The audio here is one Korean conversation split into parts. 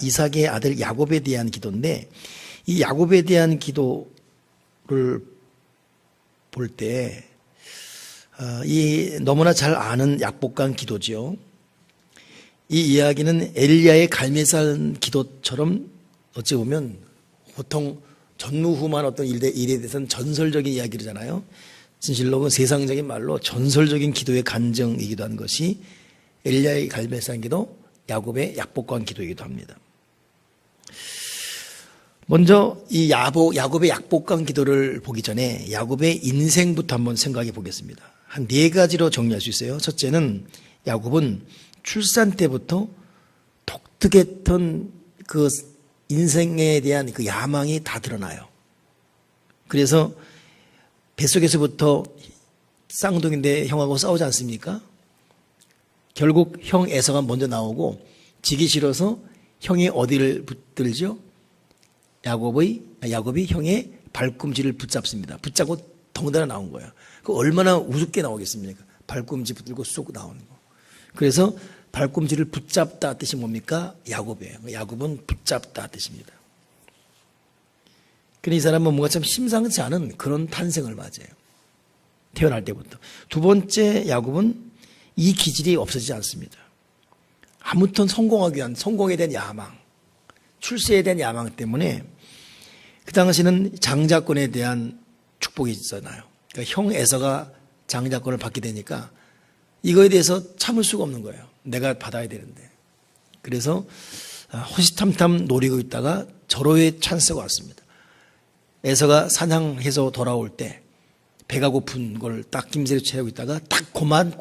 이삭의 아들 야곱에 대한 기도인데, 이 야곱에 대한 기도를 볼 때 이 너무나 잘 아는 약복강 기도지요. 이 이야기는 엘리야의 갈매산 기도처럼 어찌 보면 보통 전무후무한 어떤 일에 대해서는 전설적인 이야기잖아요. 진실로 세상적인 말로 전설적인 기도의 간증이기도 한 것이 엘리야의 갈매산 기도, 야곱의 약복강 기도이기도 합니다. 먼저 이 야곱의 약복강 기도를 보기 전에 야곱의 인생부터 한번 생각해 보겠습니다. 한 네 가지로 정리할 수 있어요. 첫째는 야곱은 출산 때부터 독특했던 그 인생에 대한 그 야망이 다 드러나요. 그래서 뱃속에서부터 쌍둥이인데 형하고 싸우지 않습니까? 결국 형 에서가 먼저 나오고 지기 싫어서 형이 어디를 붙들죠? 야곱이 형의 발꿈치를 붙잡습니다. 붙잡고 덩달아 나온 거예요. 그 얼마나 우습게 나오겠습니까? 발꿈치 붙들고 쏙 나오는 거. 그래서 발꿈치를 붙잡다 뜻이 뭡니까? 야곱이에요. 야곱은 붙잡다 뜻입니다. 그러니 이 사람은 뭔가 참 심상치 않은 그런 탄생을 맞아요. 태어날 때부터. 두 번째, 야곱은 이 기질이 없어지지 않습니다. 아무튼 성공하기 위한, 성공에 대한 야망, 출세에 대한 야망 때문에 그 당시는 장자권에 대한 축복이 있었나요? 그러니까 형 에서가 장자권을 받게 되니까 이거에 대해서 참을 수가 없는 거예요. 내가 받아야 되는데. 그래서 호시탐탐 노리고 있다가 절호의 찬스가 왔습니다. 에서가 사냥해서 돌아올 때 배가 고픈 걸 딱 김새로 채우고 있다가 딱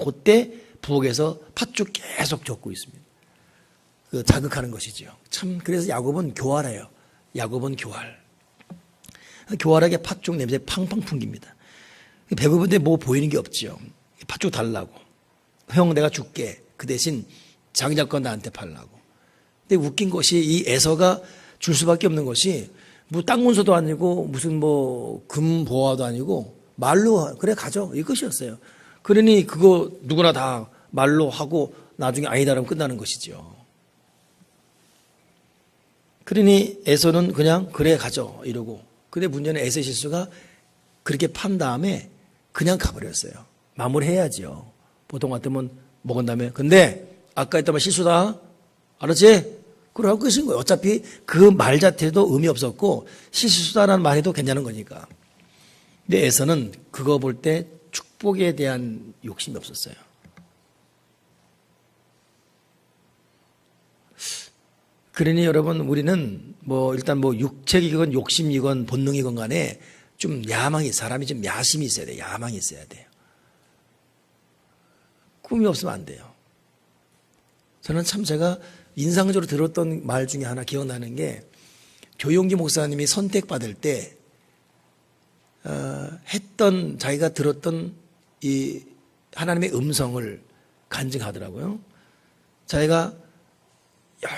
그때 부엌에서 팥죽 계속 젓고 있습니다. 그 자극하는 것이죠. 참 그래서 야곱은 교활해요. 야곱은 교활. 교활하게 팥죽 냄새 팡팡 풍깁니다. 배고픈데 뭐 보이는 게 없죠. 팥죽 달라고. 형 내가 줄게. 그 대신 장자권 나한테 팔라고. 근데 웃긴 것이 이 에서가 줄 수밖에 없는 것이 뭐 땅 문서도 아니고 무슨 뭐 금보화도 아니고 말로 그래 가져 이것이었어요. 그러니 그거 누구나 다 말로 하고 나중에 아니다라면 끝나는 것이죠. 그러니 에서는 그냥 그래 가져 이러고. 근데 문제는 에서의 실수가 그렇게 판 다음에 그냥 가버렸어요. 마무리해야죠. 보통 같으면 먹은 다음에 근데 아까 했던 말 실수다. 알았지? 그러고 끝인 거예요. 어차피 그 말 자체도 의미 없었고 실수다라는 말해도 괜찮은 거니까. 근데 에서는 그거 볼 때 축복에 대한 욕심이 없었어요. 그러니 여러분 우리는 뭐 일단 뭐 육책이건 욕심이건 본능이건 간에 좀 야망이 사람이 좀 야심이 있어야 돼요. 야망이 있어야 돼요. 꿈이 없으면 안 돼요. 저는 참 제가 인상적으로 들었던 말 중에 하나 기억나는 게 조용기 목사님이 선택받을 때 했던 자기가 들었던 이 하나님의 음성을 간증하더라고요. 자기가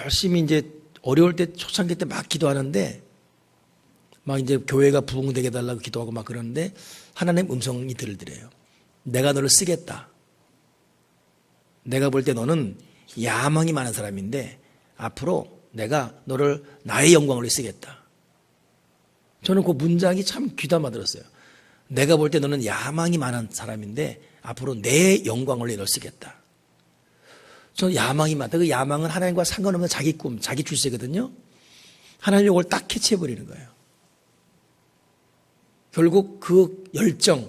열심히 이제 어려울 때 초창기 때 막 기도하는데 막 이제 교회가 부흥되게 해달라고 기도하고 막 그러는데 하나님 음성이 들리더래요. 내가 너를 쓰겠다. 내가 볼 때 너는 야망이 많은 사람인데 앞으로 내가 너를 나의 영광으로 쓰겠다. 저는 그 문장이 참 귀담아 들었어요. 내가 볼 때 너는 야망이 많은 사람인데 앞으로 내 영광으로 너를 쓰겠다. 저는 야망이 많다. 그 야망은 하나님과 상관없는 자기 꿈, 자기 출세거든요. 하나님 이걸 딱 캐치해버리는 거예요. 결국 그 열정,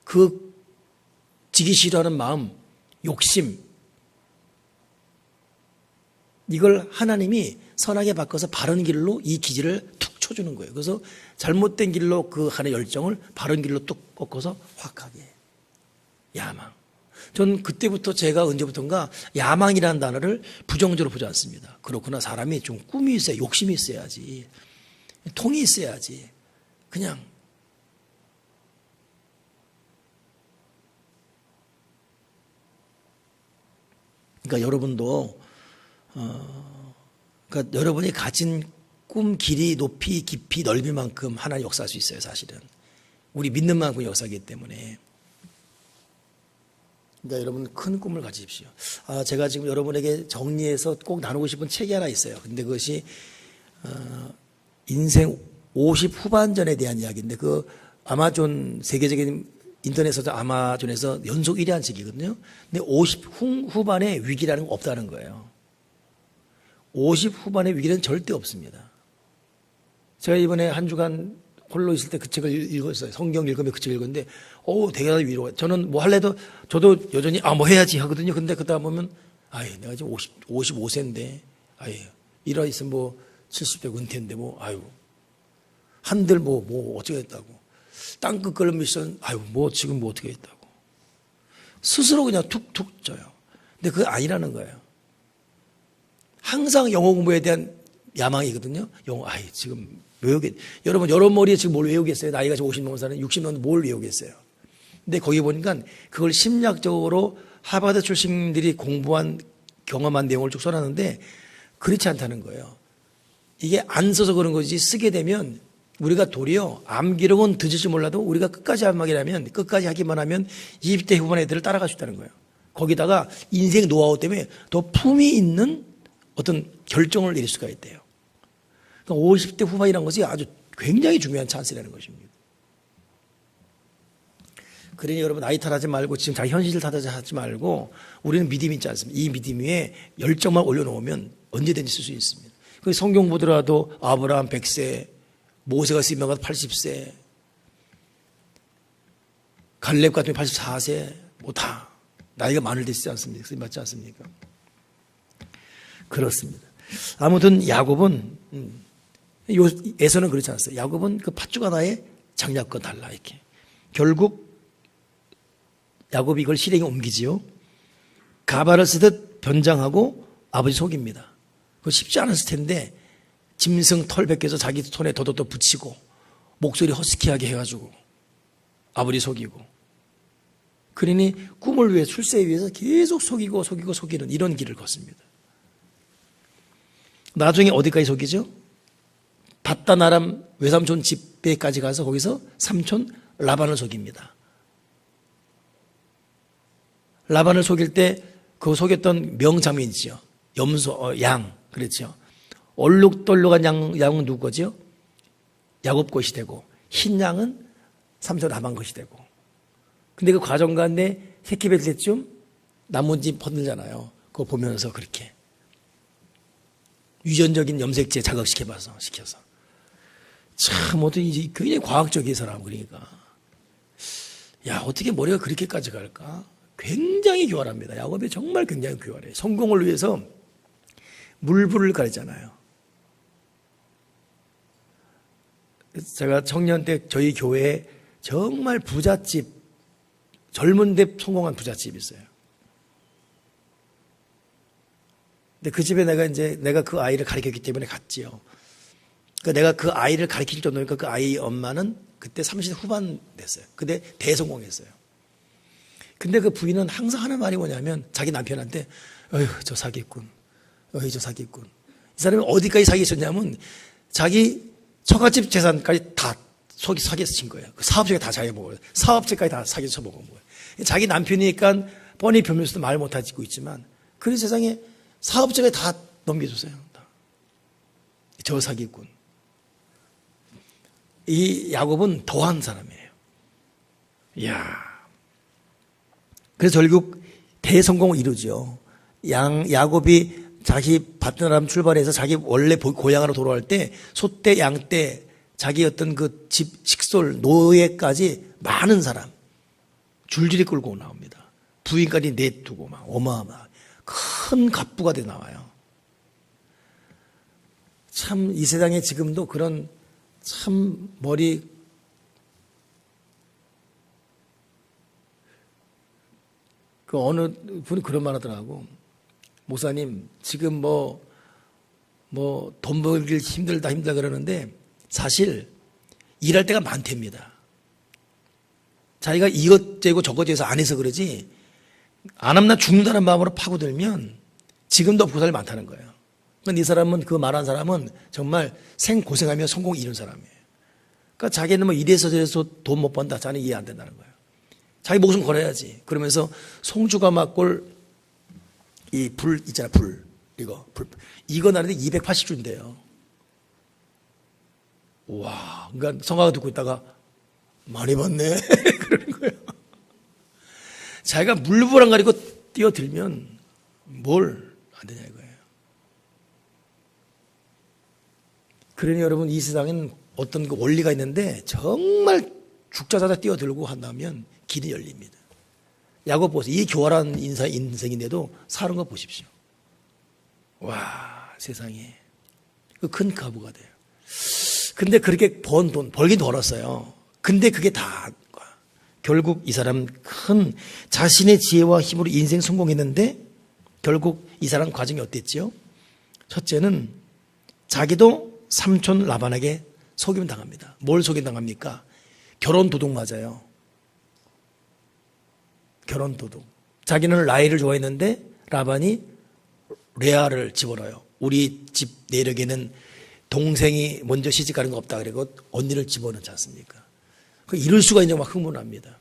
그 지기 싫어하는 마음, 욕심, 이걸 하나님이 선하게 바꿔서 바른 길로 이 기질을 툭 쳐주는 거예요. 그래서 잘못된 길로 그 하나의 열정을 바른 길로 뚝 꺾어서 확 하게 해요. 야망. 전 그때부터 제가 언제부턴가 야망이라는 단어를 부정적으로 보지 않습니다. 그렇구나. 사람이 좀 꿈이 있어야, 욕심이 있어야지. 통이 있어야지. 그냥. 그러니까 여러분도 그러니까 여러분이 가진 꿈 길이 높이 깊이 넓이만큼 하나님 역사할 수 있어요. 사실은 우리 믿는 만큼 역사하기 때문에 그러니까 여러분 큰 꿈을 가지십시오. 제가 지금 여러분에게 정리해서 꼭 나누고 싶은 책이 하나 있어요. 근데 그것이 인생 50 후반전에 대한 이야기인데 그 아마존 세계적인 인터넷에서 아마존에서 연속 1위 한 책이거든요. 근데 50 후반에 위기라는 건 없다는 거예요. 50 후반의 위기는 절대 없습니다. 제가 이번에 한 주간 홀로 있을 때 그 책을 읽었어요. 성경 읽으면 그 책을 읽었는데, 대단히 위로가. 저는 뭐 할래도, 저도 여전히, 뭐 해야지 하거든요. 근데 그러다 보면, 내가 지금 55세인데, 일하 있으면 뭐 70대 은퇴인데 한들 어쩌겠다고. 땅끝 걸음 미션, 지금 뭐 어떻게 했다고. 스스로 그냥 툭툭 쪄요. 근데 그게 아니라는 거예요. 항상 영어 공부에 대한 야망이거든요. 영어, 지금 여러분, 머리에 지금 뭘 외우겠어요? 나이가 지금 50 넘은 사람은 60 넘은 뭘 외우겠어요? 근데 거기 보니까 그걸 심리학적으로 하버드 출신들이 공부한 경험한 내용을 쭉 써놨는데 그렇지 않다는 거예요. 이게 안 써서 그런 거지 쓰게 되면 우리가 도리어 암기력은 늦을지 몰라도 우리가 끝까지 끝까지 하기만 하면 20대 후반 애들을 따라갈 수 있다는 거예요. 거기다가 인생 노하우 때문에 더 품이 있는 어떤 결정을 내릴 수가 있대요. 그러니까 50대 후반이라는 것이 아주 굉장히 중요한 찬스라는 것입니다. 그러니 여러분 나이 탓하지 말고 지금 자기 현실을 탓하지 말고 우리는 믿음이 있지 않습니까? 이 믿음 위에 열정만 올려놓으면 언제든지 쓸 수 있습니다. 그 성경 보더라도 아브라함 100세, 모세가 쓰면 80세, 갈렙 같은 84세, 다 나이가 많을 때 있지 않습니까? 쓰임 맞지 않습니까? 그렇습니다. 아무튼 야곱은 에서는 그렇지 않았어요. 야곱은 그 팥죽 하나에 장작과 달라 이렇게. 결국 야곱이 이걸 실행에 옮기지요. 가발을 쓰듯 변장하고 아버지 속입니다. 그거 쉽지 않았을 텐데 짐승 털 벗겨서 자기 손에 더더더 붙이고 목소리 허스키하게 해가지고 아버지 속이고 그러니 꿈을 위해 출세에 위해서 계속 속이는 이런 길을 걷습니다. 나중에 어디까지 속이죠? 밧단 아람 외삼촌 집에까지 가서 거기서 삼촌 라반을 속입니다. 라반을 속일 때 그 속였던 명장면이지요. 염소, 양, 그렇죠. 얼룩덜룩한 양은 누구 거죠? 야곱 것이 되고 흰 양은 삼촌 라반 것이 되고. 근데 그 과정 가운데 새끼 뵐 때쯤 나뭇잎 퍼들잖아요. 그거 보면서 그렇게 유전적인 염색제 자극시켜서 참 어떻게 굉장히 과학적인 사람 그러니까 어떻게 머리가 그렇게까지 갈까? 굉장히 교활합니다. 야곱이 정말 굉장히 교활해요. 성공을 위해서 물불을 가리잖아요. 제가 청년 때 저희 교회에 정말 부잣집, 젊은데 성공한 부잣집이 있어요. 근데 그 집에 내가 그 아이를 가르쳤기 때문에 갔지요. 그러니까 내가 그 아이를 가르칠 정도니까 그 아이 엄마는 그때 30대 후반 됐어요. 근데 대성공했어요. 근데 그 부인은 항상 하는 말이 뭐냐면 자기 남편한테 저 사기꾼. 이 사람이 어디까지 사기쳤냐면 자기 처갓집 재산까지 다 사기해서 친 거예요. 그 사업체가 다 자기가 먹어요. 사업체까지 다 사기해서 먹은 거예요. 자기 남편이니까 뻔히 변명해서도 말 못하고 있지만 그 세상에 사업체가 다 넘겨줬어요. 저 사기꾼. 이 야곱은 더한 사람이에요. 이야. 그래서 결국 대성공을 이루죠. 야곱이 자기 밧단아람 출발해서 자기 원래 고향으로 돌아갈 때 소떼, 양떼, 자기 어떤 그 집 식솔, 노예까지 많은 사람 줄줄이 끌고 나옵니다. 부인까지 내두고 막 어마어마 큰 갑부가 돼 나와요. 참 이 세상에 지금도 그런 참 머리 그 어느 분이 그런 말 하더라고. 목사님 지금 돈 벌기 힘들다 그러는데 사실 일할 때가 많답니다. 자기가 이것저것 저것저것 안 해서 그러지 안 하면 나 죽는다는 마음으로 파고들면 지금도 없고 살이 많다는 거예요. 그러니까 이 사람은 그 말한 사람은 정말 생고생하며 성공을 이룬 사람이에요. 그러니까 자기는 이래서 저래서 돈 못 번다. 자는 이해 안 된다는 거예요. 자기 목숨 걸어야지. 그러면서 송주가 막골 이 불 있잖아, 불. 이거 나는데 280주인데요. 와, 그러니까 성가가 듣고 있다가 많이 받네. 그러는 거예요. 자기가 물불 안 가리고 뛰어들면 뭘 안 되냐 이거예요. 그러니 여러분, 이 세상엔 어떤 그 원리가 있는데 정말 죽자자자 뛰어들고 한다면 길이 열립니다. 야곱 보세요. 이 교활한 인생인데도 사는 거 보십시오. 와, 세상에. 그 큰 가부가 돼요. 근데 그렇게 번 돈, 벌긴 벌었어요. 근데 그게 다 결국 이 사람 큰 자신의 지혜와 힘으로 인생 성공했는데 결국 이 사람 과정이 어땠지요? 첫째는 자기도 삼촌 라반에게 속임 당합니다. 뭘 속임 당합니까? 결혼 도둑 맞아요. 결혼 도둑. 자기는 라헬을 좋아했는데 라반이 레아를 집어넣어요. 우리 집 내력에는 동생이 먼저 시집가는 거 없다 그리고 언니를 집어넣지 않습니까? 이럴 수가 있냐고 막 흥분합니다.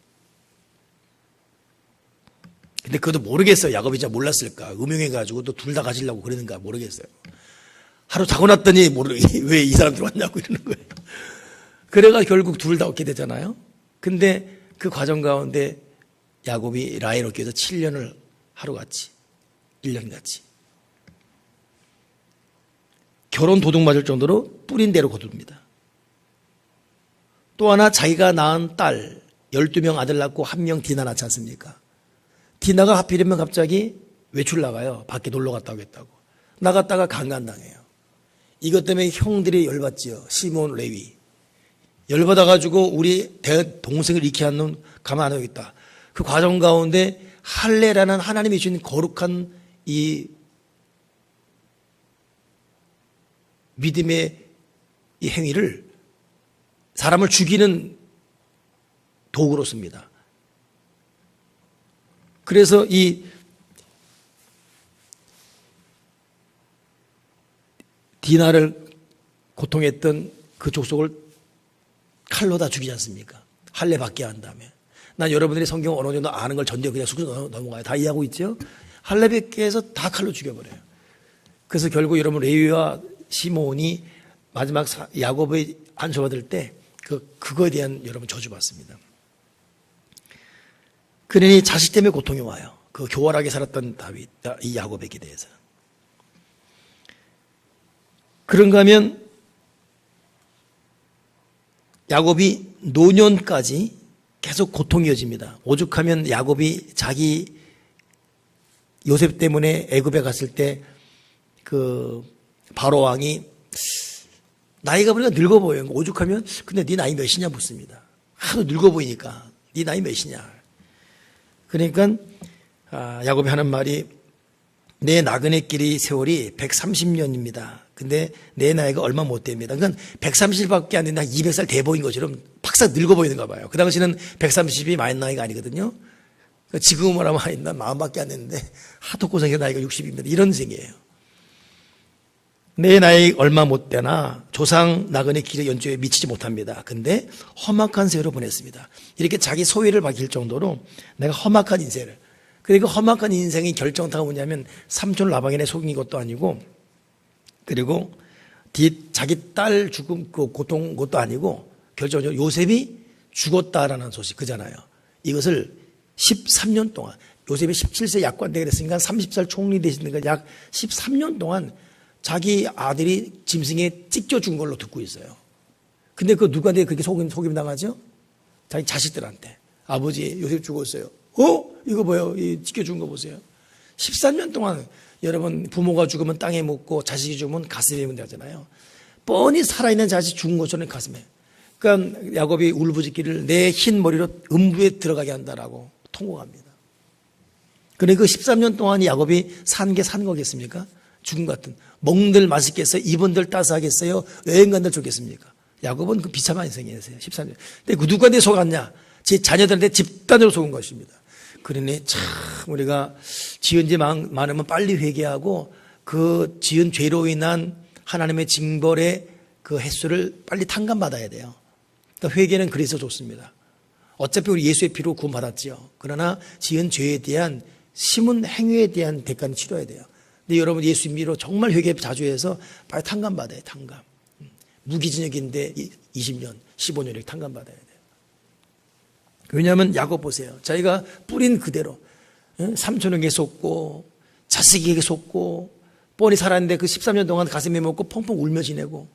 근데 그것도 모르겠어요. 야곱이 진짜 몰랐을까? 음흉해가지고 또 둘 다 가지려고 그러는가 모르겠어요. 하루 자고 났더니 왜 이 사람들 왔냐고 이러는 거예요. 그래가 결국 둘 다 얻게 되잖아요. 근데 그 과정 가운데 야곱이 라헬 얻기 위해서 7년을 하루같이 1년같이 결혼 도둑 맞을 정도로 뿌린 대로 거둡니다. 또 하나 자기가 낳은 딸 12명 아들 낳고 1명 디나 낳지 않습니까? 디나가 하필이면 갑자기 외출 나가요. 밖에 놀러 갔다 오겠다고. 나갔다가 강간당해요. 이것 때문에 형들이 열받지요. 시몬 레위. 열받아가지고 우리 동생을 잃게 한 놈 가만 안 하겠다. 그 과정 가운데 할례라는 하나님이 주신 거룩한 이 믿음의 이 행위를 사람을 죽이는 도구로 씁니다. 그래서 이 디나를 고통했던 그 족속을 칼로 다 죽이지 않습니까? 할례 받게 한 다음에. 난 여러분들이 성경 어느 정도 아는 걸 전제 그냥 쑥쑥 넘어가요. 다 이해하고 있죠? 할례 받게 해서 다 칼로 죽여버려요. 그래서 결국 여러분 레위와 시몬이 마지막 야곱의 안수받을 때 그거에 대한 여러분 저주받습니다. 그러니 자식 때문에 고통이 와요. 그 교활하게 살았던 다윗, 이 야곱에게 대해서. 그런가 하면 야곱이 노년까지 계속 고통이 이어집니다. 오죽하면 야곱이 자기 요셉 때문에 애굽에 갔을 때 그 바로 왕이 나이가 보니까 늙어 보여요. 오죽하면 근데 네 나이 몇이냐 묻습니다. 하도 늙어 보이니까 네 나이 몇이냐. 그러니까 야곱이 하는 말이 내 나그네 길이 세월이 130년입니다. 근데 내 나이가 얼마 못 됩니다. 그러니까 130밖에 안 되는데 200살 돼 보인 것처럼 팍싹 늙어 보이는가 봐요. 그 당시는 130이 많은 나이가 아니거든요. 지금은 뭐라면 난 40밖에 안 됐는데 하도 고생해서 나이가 60입니다. 이런 생이에요. 내 나이 얼마 못 되나 조상 나그네 길의 연주에 미치지 못합니다. 근데 험악한 세월을 보냈습니다. 이렇게 자기 소위를 밝힐 정도로 내가 험악한 인생을. 그리고 험악한 인생의 결정타가 뭐냐면 삼촌 라방에 속인 것도 아니고 그리고 자기 딸 죽음 그 고통 것도 아니고 결정적으로 요셉이 죽었다라는 소식 그잖아요. 이것을 13년 동안 요셉이 17세 약관되게 됐으니까 30살 총리 되시니까 약 13년 동안 자기 아들이 짐승에 찢겨 준 걸로 듣고 있어요. 근데 그 누구한테 그렇게 속임 당하죠? 자기 자식들한테. 아버지 요셉 죽었어요. 이거 뭐예요? 찢겨 준 거 보세요. 13년 동안 여러분 부모가 죽으면 땅에 묻고 자식이 죽으면 가슴에 묻잖아요. 뻔히 살아있는 자식 죽은 것처럼 가슴에. 그러니까 야곱이 울부짖기를 내 흰 머리로 음부에 들어가게 한다라고 통곡합니다. 그런데 그 13년 동안 야곱이 산 게 산 거겠습니까? 죽음 같은. 먹는들 맛있겠어요? 입은들 따스하겠어요? 여행간들 좋겠습니까? 야곱은 그 비참한 인생이었어요. 13년. 근데 그 누구한테 속았냐? 제 자녀들한테 집단으로 속은 것입니다. 그러니 참 우리가 지은 죄 많으면 빨리 회개하고 그 지은 죄로 인한 하나님의 징벌의 그 횟수를 빨리 탕감받아야 돼요. 그러니까 회개는 그래서 좋습니다. 어차피 우리 예수의 피로 구원받았지요. 그러나 지은 죄에 대한 심은 행위에 대한 대가는 치러야 돼요. 근데 여러분 예수 믿으러 정말 회개 자주 해서 빨리 탕감받아요. 탕감. 무기징역인데 20년, 15년 이렇게 탕감받아야 돼요. 왜냐하면 야곱 보세요. 자기가 뿌린 그대로 삼촌에게 속고 자식에게 속고 뻔히 살았는데 그 13년 동안 가슴에 먹고 펑펑 울며 지내고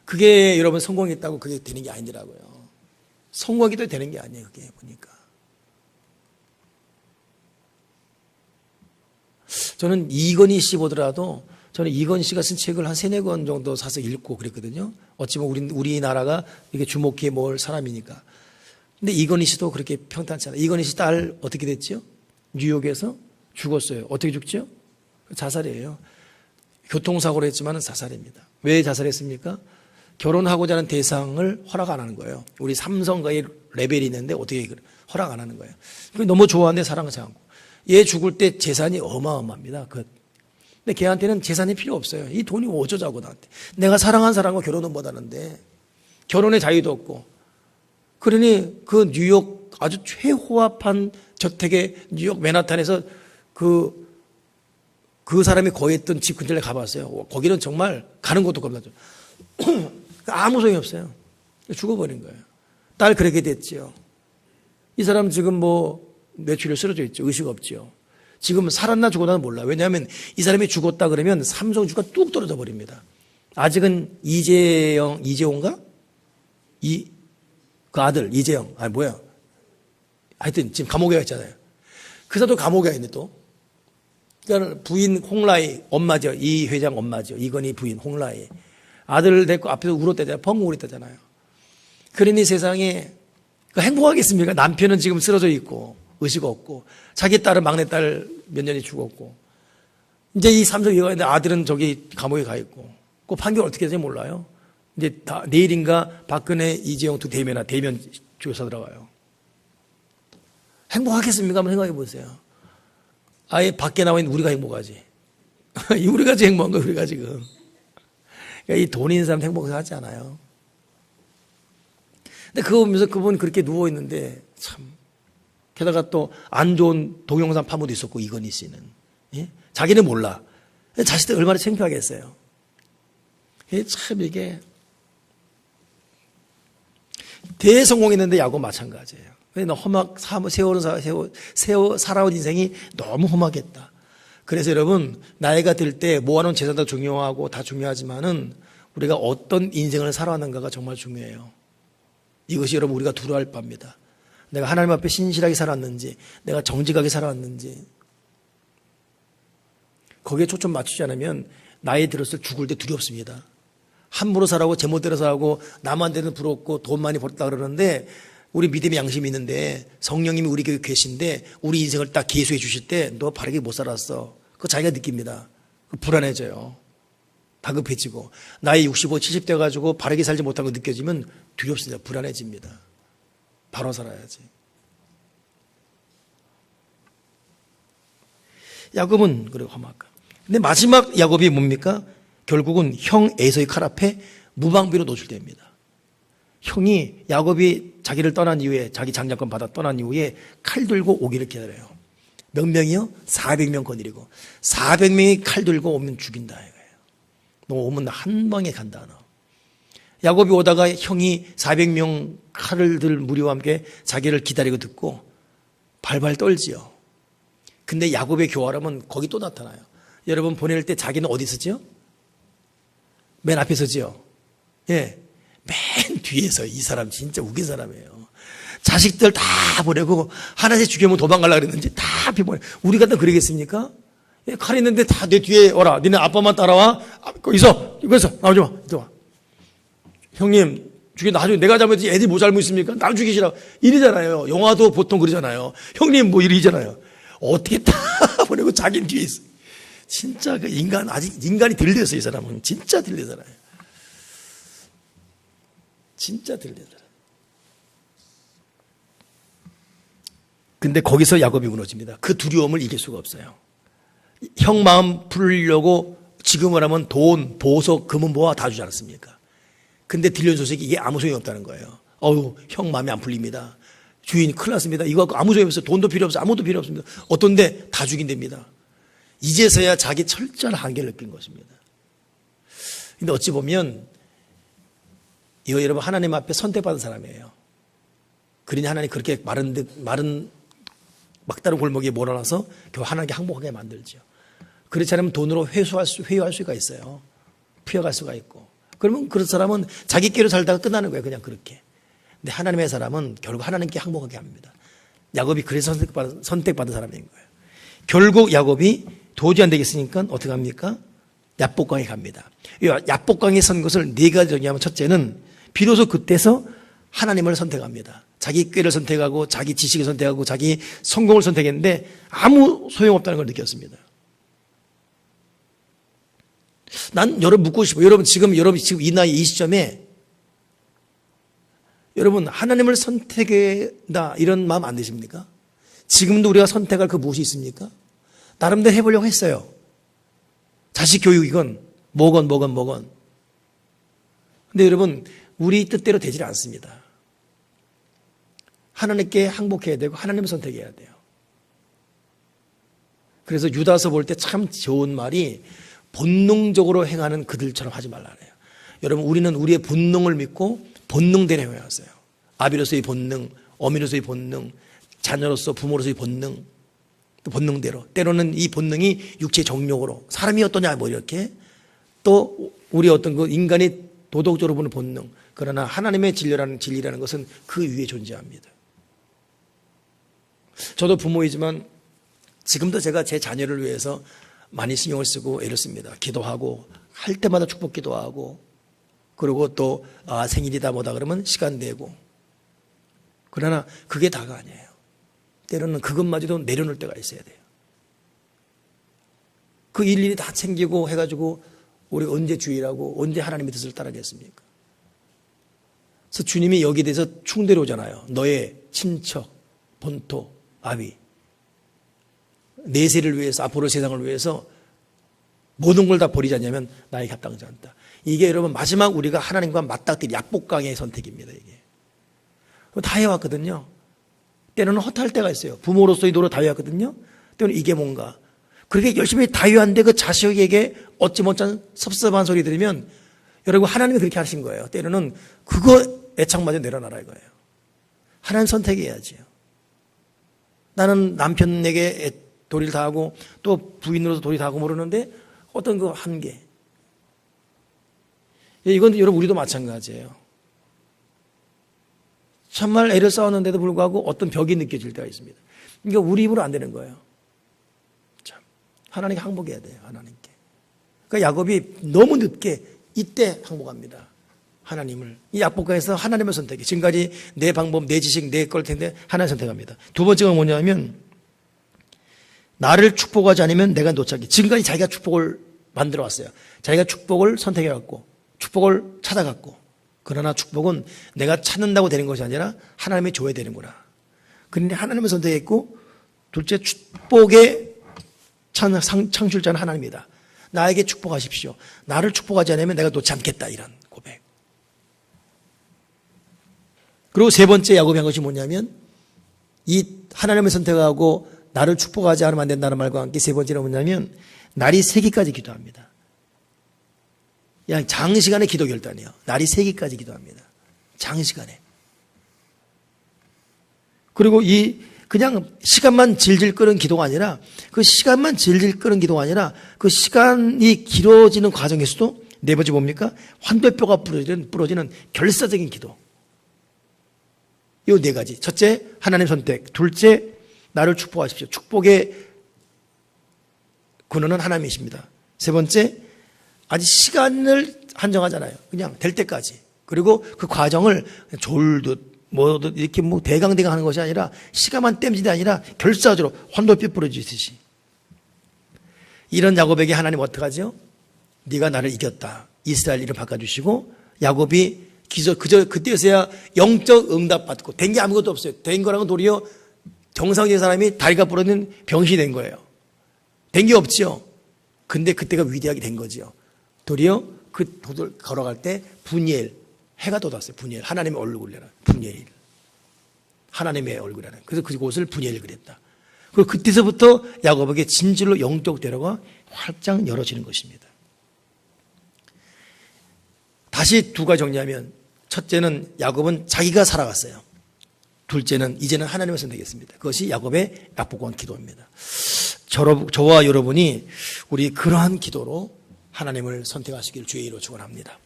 그게 여러분 성공했다고 그게 되는 게 아니더라고요. 성공하기도 되는 게 아니에요. 그게 보니까. 저는 이건희 씨 보더라도 저는 이건희 씨가 쓴 책을 한 3-4권 정도 사서 읽고 그랬거든요. 어찌 보면 우리나라가 이렇게 주목해 볼 사람이니까. 근데 이건희 씨도 그렇게 평탄치 않아요. 이건희 씨 딸 어떻게 됐죠? 뉴욕에서 죽었어요. 어떻게 죽죠? 자살이에요. 교통사고로 했지만 자살입니다. 왜 자살했습니까? 결혼하고자 하는 대상을 허락 안 하는 거예요. 우리 삼성과의 레벨이 있는데 어떻게 허락 안 하는 거예요. 너무 좋아하는데 사랑하지 않고. 얘 죽을 때 재산이 어마어마합니다. 근데 걔한테는 재산이 필요 없어요. 이 돈이 어쩌자고 나한테. 내가 사랑한 사람과 결혼은 못하는데 결혼의 자유도 없고. 그러니 그 뉴욕 아주 최호합한 저택의 뉴욕 맨하탄에서 그 사람이 거했던 집 근처에 가봤어요. 거기는 정말 가는 것도 겁나죠. 아무 소용이 없어요. 죽어버린 거예요. 딸 그렇게 됐지요. 이 사람 지금 뭐 뇌출혈 쓰러져 있죠. 의식 없지요. 지금 살았나 죽었나 몰라요. 왜냐하면 이 사람이 죽었다 그러면 삼성주가 뚝 떨어져 버립니다. 아직은 이재용인가? 그 아들 이재영. 뭐야? 하여튼 지금 감옥에 가 있잖아요. 그 사도 감옥에 가 있네 또. 그러니까 부인 홍라이 엄마죠. 이 회장 엄마죠. 이건희 부인 홍라이. 아들을 데리고 앞에서 울었다잖아요. 펑 울었다잖아요. 그러니 세상에 행복하겠습니까? 남편은 지금 쓰러져 있고 의식 없고 자기 딸은 막내딸 몇 년이 죽었고 이제 이 삼성 이가 있는데 아들은 저기 감옥에 가 있고 그 판결 어떻게 될지 몰라요. 이제 내일인가 박근혜 이재용 두 대면 조사 들어가요. 행복하겠습니까? 한번 생각해 보세요. 아예 밖에 나와 있는 우리가 행복하지. 우리가 제일 행복한 거예요. 우리가 지금. 그러니까 이 돈 있는 사람 행복하지 않아요. 근데 그거 보면서 그분 그렇게 누워있는데 참 게다가 또 안 좋은 동영상 파문도 있었고 이건희 씨는. 예? 자기는 몰라. 자식들 얼마나 창피하겠어요. 참 이게 대성공했는데 야구 마찬가지예요. 살아온 인생이 너무 험하겠다. 그래서 여러분 나이가 들 때 모아놓은 재산도 중요하고 다 중요하지만은 우리가 어떤 인생을 살아왔는가가 정말 중요해요. 이것이 여러분 우리가 두려워할 바입니다. 내가 하나님 앞에 신실하게 살았는지 내가 정직하게 살아왔는지 거기에 초점 맞추지 않으면 나이 들었을 죽을 때 두렵습니다. 함부로 살아고 제멋대로 살아고 남한테는 부럽고 돈 많이 벌었다 그러는데 우리 믿음의 양심이 있는데 성령님이 우리 교회 계신데 우리 인생을 딱 계수해 주실 때 너 바르게 못 살았어. 그거 자기가 느낍니다. 불안해져요. 다급해지고 나이 65, 70대 가지고 바르게 살지 못한 거 느껴지면 두렵습니다. 불안해집니다. 바로 살아야지. 야곱은 그리고 험악한. 근데 마지막 야곱이 뭡니까? 결국은 형 에서의 칼 앞에 무방비로 노출됩니다. 형이 야곱이 자기를 떠난 이후에 자기 장자권 받아 떠난 이후에 칼 들고 오기를 기다려요. 몇 명이요? 400명 거느리고 400명이 칼 들고 오면 죽인다 이거예요. 너 오면 한 방에 간다 너. 야곱이 오다가 형이 400명 칼을 들 무리와 함께 자기를 기다리고 듣고 발발 떨지요. 근데 야곱의 교활함은 거기 또 나타나요. 여러분 보낼 때 자기는 어디 서지요? 맨 앞에 서지요. 예. 맨 뒤에서 이 사람 진짜 웃긴 사람이에요. 자식들 다 보내고 하나씩 죽이면 도망가려고 그랬는지 다 앞에 보내. 우리 같은 그러겠습니까? 예, 칼 있는데 다 내 뒤에 와라. 니네 아빠만 따라와. 거기서 나오지 마. 이리 와. 형님 나중에 내가 잘못했지 애들이 뭐 잘못했습니까? 날 죽이시라고 이러잖아요. 영화도 보통 그러잖아요. 형님 뭐 이러잖아요. 어떻게 다 보내고 자기 뒤에 있어. 진짜 그 아직 인간이 덜 됐어. 이 사람은 진짜 덜 되잖아요. 진짜 덜 되잖아요. 근데 거기서 야곱이 무너집니다. 그 두려움을 이길 수가 없어요. 형 마음 풀려고 지금을 하면 돈, 보석, 금은 뭐가 다 주지 않았습니까? 근데 들려준 소식이 이게 아무 소용이 없다는 거예요. 형 마음이 안 풀립니다. 주인이 큰일 났습니다. 이거 갖고 아무 소용 없어요. 돈도 필요 없어요. 아무것도 필요 없습니다. 어떤데 다 죽인답니다. 이제서야 자기 철저한 한계를 느낀 것입니다. 근데 어찌 보면 이거 여러분 하나님 앞에 선택받은 사람이에요. 그러니 하나님 그렇게 마른 막다른 골목에 몰아놔서 겨우 하나님께 항복하게 만들죠. 그렇지 않으면 돈으로 회유할 수가 있어요. 피해갈 수가 있고. 그러면 그런 사람은 자기께로 살다가 끝나는 거예요. 그냥 그렇게. 근데 하나님의 사람은 결국 하나님께 항복하게 합니다. 야곱이 그래서 선택받은 사람인 거예요. 결국 야곱이 도저히 안 되겠으니까 어떻게 합니까? 야복강에 갑니다. 야복강에 선 것을 네 가지 정의하면 첫째는 비로소 그때서 하나님을 선택합니다. 자기 꾀를 선택하고 자기 지식을 선택하고 자기 성공을 선택했는데 아무 소용없다는 걸 느꼈습니다. 난 여러분 묻고 싶어요. 여러분 지금 이 나이 이 시점에 여러분 하나님을 선택한다 이런 마음 안 드십니까? 지금도 우리가 선택할 그 무엇이 있습니까? 나름대로 해보려고 했어요. 자식 교육이건 뭐건. 근데 여러분 우리 뜻대로 되질 않습니다. 하나님께 항복해야 되고 하나님을 선택해야 돼요. 그래서 유다서 볼 때 참 좋은 말이 본능적으로 행하는 그들처럼 하지 말라래요. 여러분 우리는 우리의 본능을 믿고 본능대로 행해왔어요. 아비로서의 본능, 어미로서의 본능, 자녀로서 부모로서의 본능, 또 본능대로. 때로는 이 본능이 육체의 정욕으로 사람이 어떠냐 뭐 이렇게 또 우리 어떤 그 인간이 도덕적으로 보는 본능. 그러나 하나님의 진리라는 것은 그 위에 존재합니다. 저도 부모이지만 지금도 제가 제 자녀를 위해서 많이 신경을 쓰고 애를 씁니다. 기도하고 할 때마다 축복 기도하고 그리고 또 생일이다 뭐다 그러면 시간 내고 그러나 그게 다가 아니에요. 때로는 그것마저도 내려놓을 때가 있어야 돼요. 그 일일이 다 챙기고 해가지고 우리가 언제 주일하고 언제 하나님의 뜻을 따르겠습니까? 그래서 주님이 여기에 대해서 충대로 오잖아요. 너의 친척, 본토, 아비 내세를 위해서 앞으로 세상을 위해서 모든 걸 다 버리지 않냐면 나에게 합당하지 않다. 이게 여러분 마지막 우리가 하나님과 맞닥뜨릴 약복강의 선택입니다. 이게 다 해왔거든요. 때로는 허탈 때가 있어요. 부모로서의 노력 다 해왔거든요. 때로는 이게 뭔가 그렇게 열심히 다 해왔는데 그 자식에게 어찌 못한 섭섭한 소리 들으면 여러분 하나님이 그렇게 하신 거예요. 때로는 그거 애착마저 내려놔라 이거예요. 하나님 선택해야지요. 나는 남편에게 도리를 다하고 또 부인으로서 도리 다하고 모르는데 어떤 그 한계. 이건 여러분 우리도 마찬가지예요. 정말 애를 쌓았는데도 불구하고 어떤 벽이 느껴질 때가 있습니다. 그러니까 우리 입으로 안 되는 거예요. 참 하나님께 항복해야 돼요. 하나님께. 그러니까 야곱이 너무 늦게 이때 항복합니다. 하나님을. 이 약복강에서 하나님을 선택해. 지금까지 내 방법, 내 지식, 내 걸 텐데 하나님 선택합니다. 두 번째가 뭐냐면 나를 축복하지 않으면 내가 놓자기. 지금까지 자기가 축복을 만들어 왔어요. 자기가 축복을 선택해 갖고 축복을 찾아갔고 그러나 축복은 내가 찾는다고 되는 것이 아니라 하나님이 줘야 되는구나. 그런데 하나님을 선택했고 둘째 축복의 창출자는 하나님이다. 나에게 축복하십시오. 나를 축복하지 않으면 내가 놓지 않겠다. 이런 고백. 그리고 세 번째 야곱이 한 것이 뭐냐면 이 하나님을 선택하고 나를 축복하지 않으면 안 된다는 말과 함께 세 번째는 뭐냐면 날이 새기까지 기도합니다. 그냥 장시간의 기도 결단이에요. 날이 새기까지 기도합니다. 장시간에. 그리고 이 그냥 시간만 질질 끄는 기도가 아니라 그 시간만 질질 끄는 기도가 아니라 그 시간이 길어지는 과정에서도 네 번째 뭡니까? 환도뼈가 부러지는 결사적인 기도. 이 네 가지. 첫째, 하나님 선택. 둘째, 나를 축복하십시오. 축복의 근원은 하나님이십니다. 세 번째, 아직 시간을 한정하잖아요. 그냥 될 때까지. 그리고 그 과정을 졸듯 뭐든 이렇게 뭐 대강대강 하는 것이 아니라 시간만 땜질이 아니라 결사적으로 환도뼈 부러지듯이. 이런 야곱에게 하나님 어떡하죠? 네가 나를 이겼다. 이스라엘 이름 바꿔주시고 야곱이 그때서야 영적 응답 받고 된 게 아무것도 없어요. 된 거랑은 도리어 정상적인 사람이 다리가 부러진 병신이 된 거예요. 된 게 없죠. 근데 그때가 위대하게 된 거죠. 도리어 그 도를 걸어갈 때 분이엘 해가 돋았어요. 분이엘 하나님의 얼굴이라 분이엘. 하나님의 얼굴이라는. 그래서 그곳을 분이엘 그랬다. 그리고 그때서부터 야곱에게 진실로 영적 대로가 활짝 열어지는 것입니다. 다시 두 가지 정리하면, 첫째는 야곱은 자기가 살아갔어요. 둘째는 이제는 하나님을 선택했습니다. 그것이 야곱의 약복권 기도입니다. 저와 여러분이 우리 그러한 기도로 하나님을 선택하시길 주의 이름으로 축원합니다.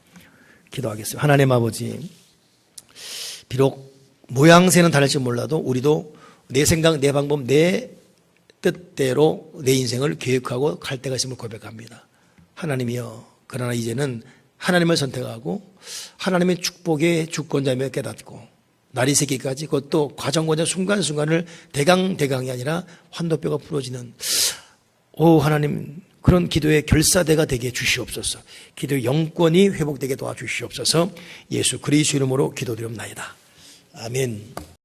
기도하겠습니다. 하나님 아버지, 비록 모양새는 다를지 몰라도 우리도 내 생각, 내 방법, 내 뜻대로 내 인생을 계획하고 갈 때가 있음을 고백합니다. 하나님이여, 그러나 이제는 하나님을 선택하고 하나님의 축복의 주권자임을 깨닫고 날이 새기까지, 그것도 과정과정 순간순간을 대강이 아니라 환도뼈가 부러지는, 하나님, 그런 기도의 결사대가 되게 주시옵소서. 기도의 영권이 회복되게 도와주시옵소서. 예수 그리스도 이름으로 기도드리옵나이다. 아멘.